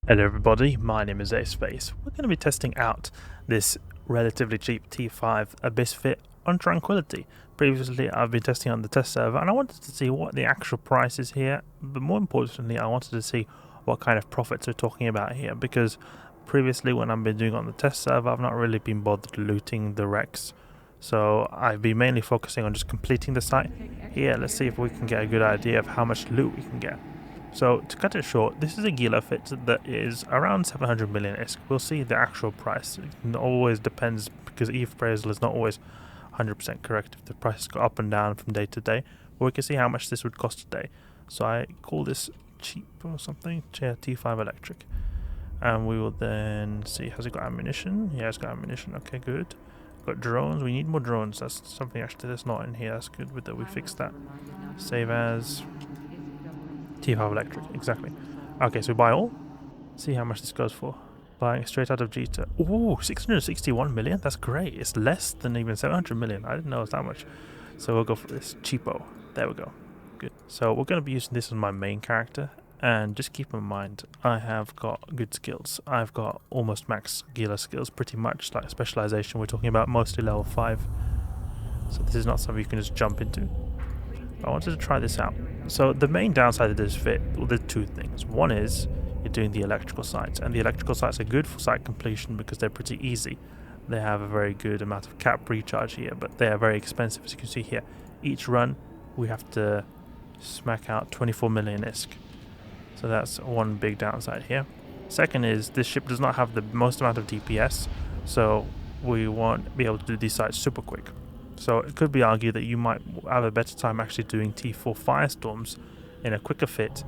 Hello everybody, my name is Space. We're going to be testing out this relatively cheap T5 Abyss Fit on Tranquility. Previously I've been testing on the test server and I wanted to see what the actual price is here, but more importantly I wanted to see what kind of profits we're talking about here, because previously when I've been doing it on the test server I've not really been bothered looting the wrecks. So I've been mainly focusing on just completing the site. Here, let's see if we can get a good idea of how much loot we can get. So to cut it short, this is a Gila fit that is around 700 million ISK. We'll see the actual price. It always depends because ETH appraisal is not always 100% correct if the prices go up and down from day to day. But we can see how much this would cost today. So I call this cheap or something. Yeah, T5 electric. And we will then see, has it got ammunition? Yeah, it's got ammunition. Okay, good. Got drones. We need more drones. That's something actually that's not in here. That's good that we fixed that. Save as T5 electric, exactly. Okay, so we buy all. See how much this goes for. Buying straight out of Jita. Ooh, 661 million? That's great. It's less than even 700 million. I didn't know it was that much. So we'll go for this. Cheapo. There we go. Good. So we're going to be using this as my main character. And just keep in mind, I have got good skills. I've got almost max Gila skills, pretty much. Like specialization, we're talking about mostly level 5. So this is not something you can just jump into. I wanted to try this out. So the main downside of this fit, well, there's two things. One is you're doing the electrical sites, and the electrical sites are good for site completion because they're pretty easy. They have a very good amount of cap recharge here, but they are very expensive, as you can see here. Each run, we have to smack out 24 million ISK. So that's one big downside here. Second is this ship does not have the most amount of DPS, so we won't be able to do these sites super quick. So it could be argued that you might have a better time actually doing T4 Firestorms in a quicker fit,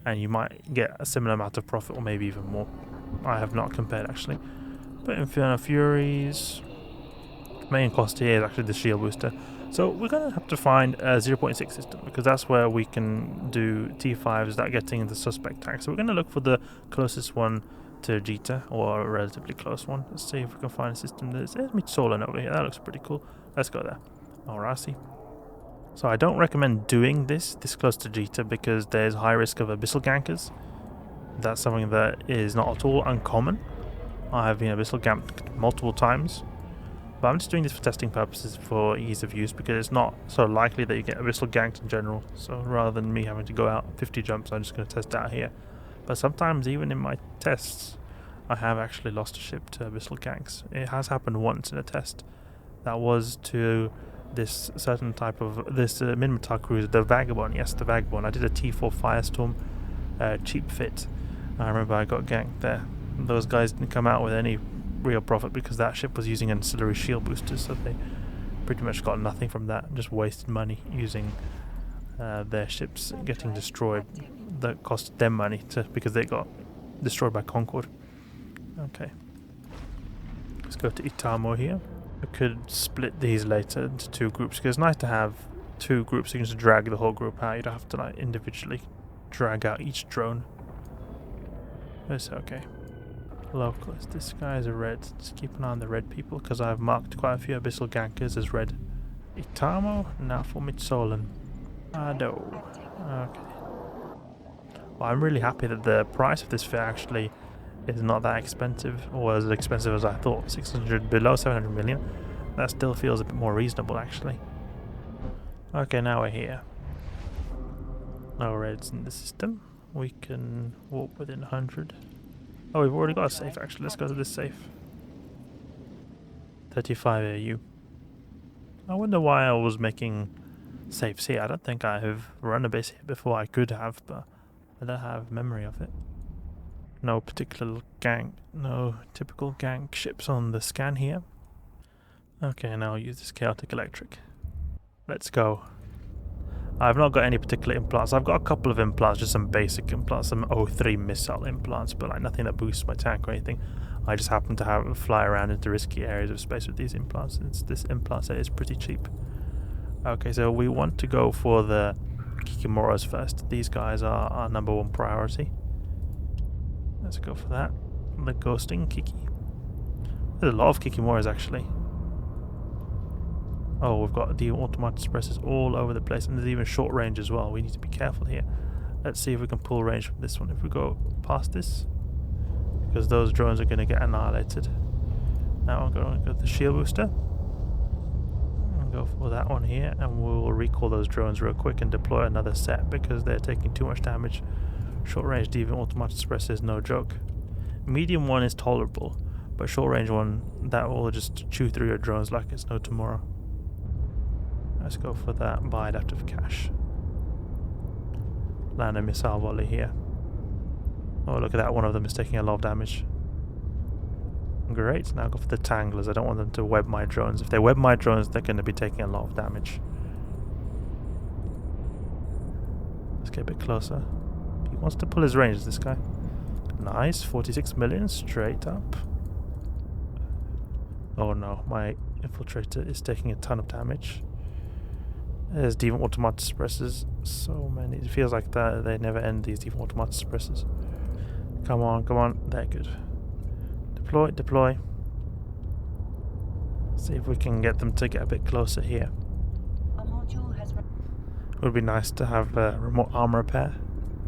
and you might get a similar amount of profit or maybe even more. I have not compared actually. But Inferno Furies, main cost here is actually the shield booster. So we're going to have to find a 0.6 system because that's where we can do T5s without getting the suspect tag. So we're going to look for the closest one to Jita, or a relatively close one. Let's see if we can find a system that is Solon over here. That looks pretty cool. Let's go there. Alrighty. So I don't recommend doing this close to Jita because there's high risk of abyssal gankers. That's something that is not at all uncommon. I have been abyssal ganked multiple times, but I'm just doing this for testing purposes for ease of use because it's not so likely that you get abyssal ganked in general. So rather than me having to go out 50 jumps, I'm just going to test out here. But sometimes even in my tests, I have actually lost a ship to abyssal ganks. It has happened once in a test. That was to this certain type of this Minmatar cruiser, the Vagabond. Yes, the Vagabond. I did a T4 Firestorm cheap fit. I remember I got ganked there. Those guys didn't come out with any real profit because that ship was using ancillary shield boosters, so they pretty much got nothing from that. Just wasted money using their ships getting destroyed. That cost them money because they got destroyed by Concord. Okay. Let's go to Itamo here. I could split these later into two groups because it's nice to have two groups. You can just drag the whole group out. You don't have to like individually drag out each drone. It's okay. Locals. This guy is a red. Just keep an eye on the red people because I've marked quite a few abyssal gankers as red. Itamo, now for Mitsolan. Ado. Okay. Well, I'm really happy that the price of this fit actually is not that expensive, or as expensive as I thought. 600 below 700 million. That still feels a bit more reasonable actually. Okay, now we're here. No reds in the system. We can walk within 100. Oh, we've already got a safe actually. Let's go to this safe. 35 AU. I wonder why I was making safes here. I don't think I have run a base here before. I could have, but I don't have memory of it. No particular gank, no typical gank ships on the scan here. Okay, now I'll use this chaotic electric. Let's go. I've not got any particular implants. I've got a couple of implants, just some basic implants, some O3 missile implants, but like nothing that boosts my tank or anything. I just happen to fly around into risky areas of space with these implants. This implant set is pretty cheap. Okay, so we want to go for the Kikimoras first. These guys are our number one priority. Let's go for that. The ghosting Kiki. There's a lot of Kikimoras actually. Oh, we've got the automatic suppressors all over the place, and there's even short range as well. We need to be careful here. Let's see if we can pull range from this one. If we go past this, because those drones are going to get annihilated. Now I'm going to go to the shield booster and go for that one here, and we'll recall those drones real quick and deploy another set because they're taking too much damage. Short range deviant automatic suppressor is no joke. Medium one is tolerable, but short range one, that will just chew through your drones like it's no tomorrow. Let's go for that by adaptive cache. Land a missile volley here. Oh, look at that, one of them is taking a lot of damage. Great, now go for the tanglers. I don't want them to web my drones. If they web my drones, they're going to be taking a lot of damage. Let's get a bit closer. He wants to pull his range, this guy. Nice, 46 million straight up. Oh no, my infiltrator is taking a ton of damage. There's deviant automatic suppressors. So many. It feels like that they never end, these deviant automatic suppressors. Come on, come on. They're good. Deploy, deploy. See if we can get them to get a bit closer here. It would be nice to have remote arm repair.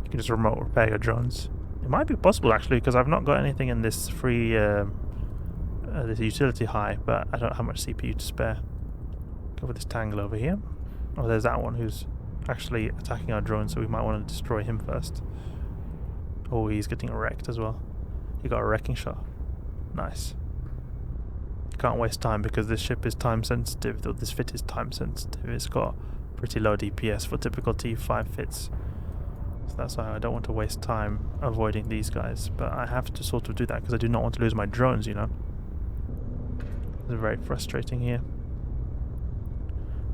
You can just remote repair your drones. It might be possible actually, because I've not got anything in this free this utility high, but I don't have much CPU to spare. Go with this tangle over here. Oh, there's that one who's actually attacking our drone, so we might want to destroy him first. Oh, he's getting wrecked as well. He got a wrecking shot. Nice. You can't waste time because this ship is time sensitive, though this fit is time sensitive. It's got pretty low DPS for typical T5 fits. So that's why I don't want to waste time avoiding these guys. But I have to sort of do that because I do not want to lose my drones, you know. It's very frustrating here.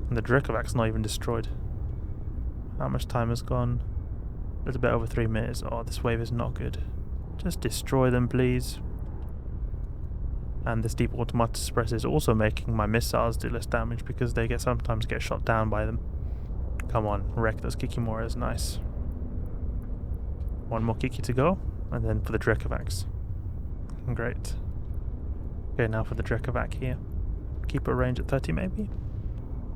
And the Drekkovac's not even destroyed. How much time has gone? A little bit over 3 minutes. Oh, this wave is not good. Just destroy them, please. And this deep automatic suppressor is also making my missiles do less damage because they sometimes get shot down by them. Come on, wreck those Kikimoras. Nice. One more Kiki to go, and then for the Drekkovacs. Great. Okay, now for the Drekkovac here. Keep a range at 30 maybe?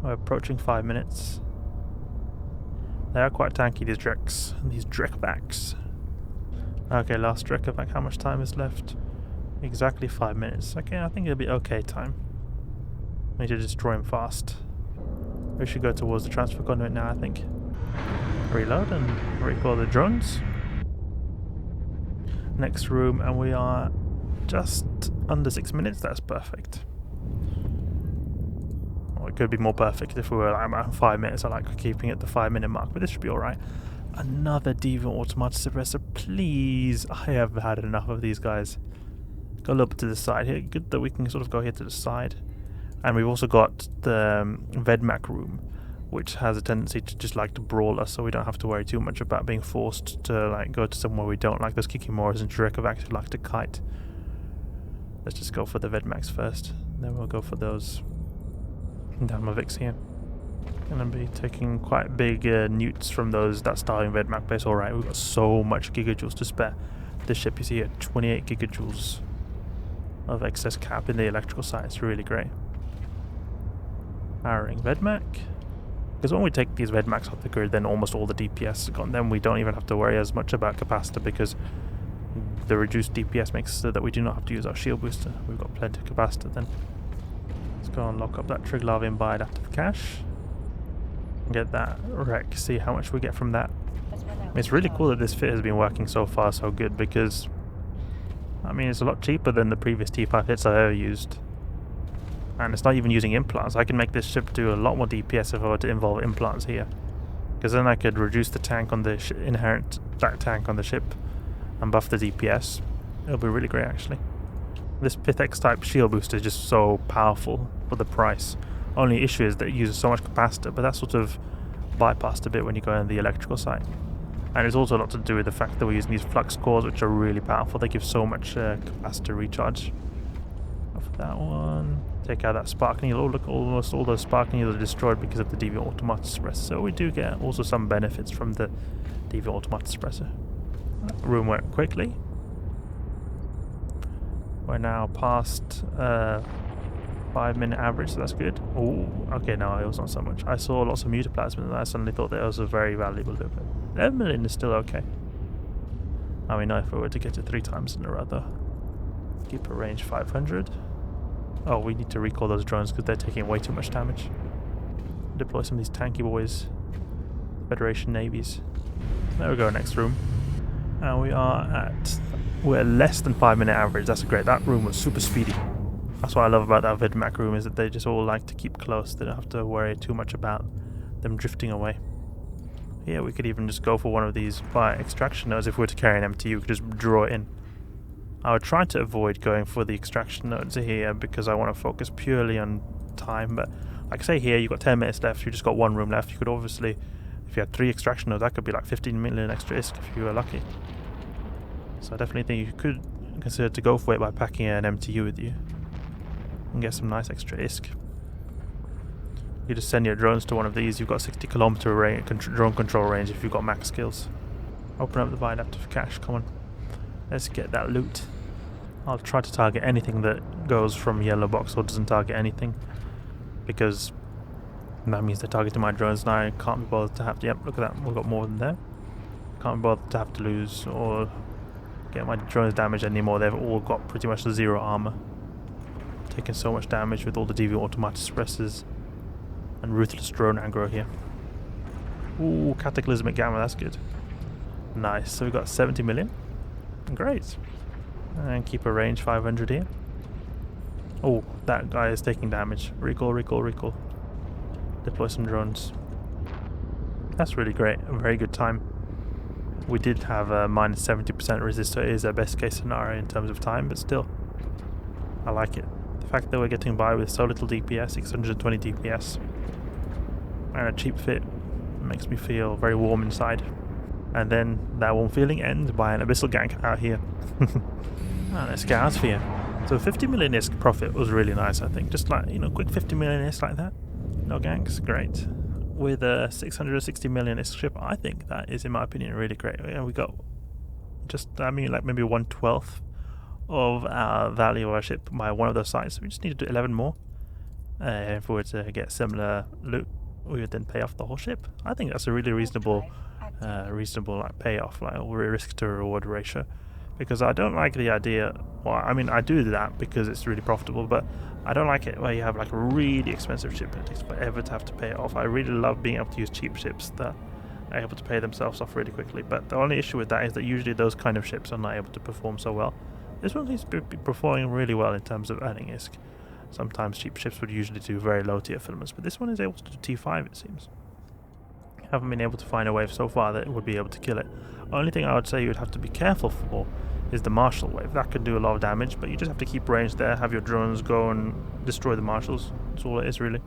We're approaching 5 minutes. They are quite tanky, these Dreks. These Drekkovacs. Okay, last Drekkovac. How much time is left? Exactly 5 minutes. Okay, I think it'll be okay time. We need to destroy him fast. We should go towards the transfer conduit now, I think. Reload and recall the drones. Next room, and we are just under 6 minutes. That's perfect. Well, it could be more perfect if we were like at 5 minutes. I like keeping it at the 5 minute mark, but this should be alright. Another deviant automatic suppressor, please. I have had enough of these guys. Go a little bit to the side here. Good that we can sort of go here to the side. And we've also got the Vedmak room, which has a tendency to just like to brawl us, so we don't have to worry too much about being forced to like go to somewhere we don't, like those Kikimoras and Drekkovacs who like to kite. Let's just go for the Vedmaks first, then we'll go for those Dalmavics here. Gonna be taking quite big newts from that starving Vedmak base. Alright, we've got so much gigajoules to spare. This ship is here, 28 gigajoules of excess cap in the electrical side. It's really great. Powering Vedmak. Because when we take these Vedmaks off the grid, then almost all the DPS is gone. Then we don't even have to worry as much about Capacitor, because the reduced DPS makes so that we do not have to use our shield booster. We've got plenty of Capacitor then. Let's go and lock up that Triglav in by adaptive cache. Get that wreck, see how much we get from that. It's really cool that this fit has been working so far so good, because I mean it's a lot cheaper than the previous T5 hits I've ever used. And it's not even using implants. I can make this ship do a lot more DPS if I were to involve implants here. Because then I could reduce the tank on the inherent tank on the ship and buff the DPS. It'll be really great actually. This Pith X type shield booster is just so powerful for the price. Only issue is that it uses so much capacitor, but that's sort of bypassed a bit when you go on the electrical side. And it's also a lot to do with the fact that we're using these Flux cores, which are really powerful. They give so much capacitor recharge. Off that one. Take out that spark needle. Oh look, almost all those spark needles are destroyed because of the deviant automatic suppressor. So we do get also some benefits from the deviant automatic suppressor. Room went quickly. We're now past 5 minute average, so that's good. Oh, okay, no, it was not so much. I saw lots of mutaplasma and I suddenly thought that was a very valuable weapon. 11 million is still okay. I mean, if we were to get it 3 times in a row though. Keep a range 500. Oh, we need to recall those drones because they're taking way too much damage. Deploy some of these tanky boys. Federation navies. There we go, next room. And we're less than 5-minute average. That's great. That room was super speedy. That's what I love about that Vidmac room, is that they just all like to keep close. They don't have to worry too much about them drifting away. Yeah, we could even just go for one of these by extraction nodes. If we were to carry an MTU, we could just draw it in. I would try to avoid going for the extraction nodes here because I want to focus purely on time. But like I say here, you've got 10 minutes left. You just got one room left. You could obviously, if you had 3 extraction nodes, that could be like 15 million extra ISK if you were lucky. So I definitely think you could consider to go for it by packing an MTU with you and get some nice extra ISK. You just send your drones to one of these. You've got 60 kilometer range, drone control range if you've got max skills. Open up the viaduct of cash. Come on, let's get that loot. I'll try to target anything that goes from yellow box or doesn't target anything, because that means they're targeting my drones and I can't be bothered to have to. Yep, look at that, we've got more than there. Can't be bothered to have to lose or get my drones damaged anymore. They've all got pretty much 0 armor. Taking so much damage with all the DV automatic suppressors and ruthless drone aggro here. Ooh, cataclysmic gamma, that's good. Nice, so we've got 70 million. Great. And keep a range 500 here. Oh, that guy is taking damage. Recall, recall, recall. Deploy some drones. That's really great. A very good time. We did have a minus 70% resist, so it is our best case scenario in terms of time, but still, I like it. The fact that we're getting by with so little DPS, 620 DPS, and a cheap fit makes me feel very warm inside. And then that warm feeling ends by an abyssal gank out here. Let's get out of here. So 50 million ISK profit was really nice, I think. Just like, quick 50 million ISK like that. No ganks, great. With a 660 million ISK ship, I think that is, in my opinion, really great. Yeah, we got just, like maybe 1/12 of our value of our ship by one of those sites. We just need to do 11 more. If we were to get similar loot, we would then pay off the whole ship. I think that's a really reasonable payoff, like risk to reward ratio. Because I don't like the idea, well, I do that because it's really profitable, but I don't like it where you have like a really expensive ship and it takes forever to have to pay it off. I really love being able to use cheap ships that are able to pay themselves off really quickly, but the only issue with that is that usually those kind of ships are not able to perform so well. This one seems to be performing really well in terms of earning ISK. Sometimes cheap ships would usually do very low tier filaments, but this one is able to do T5, it seems. Haven't been able to find a wave so far that would be able to kill it. Only thing I would say you would have to be careful for is the marshal wave. That could do a lot of damage, but you just have to keep range there, have your drones go and destroy the marshals. That's all it is, really.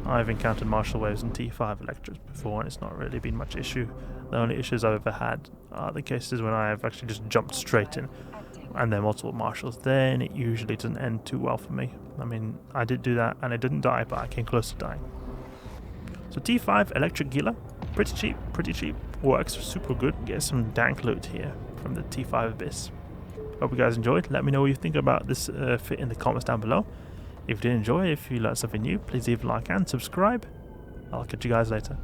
I've encountered marshal waves in T5 Electras before, and it's not really been much issue. The only issues I've ever had are the cases when I have actually just jumped straight in, and there are multiple marshals. Then it usually doesn't end too well for me. I did do that, and I didn't die, but I came close to dying. So T5 Electric Gila, pretty cheap, works super good. Get some dank loot here from the T5 Abyss. Hope you guys enjoyed. Let me know what you think about this fit in the comments down below. If you did enjoy, if you learned something new, please leave a like and subscribe. I'll catch you guys later.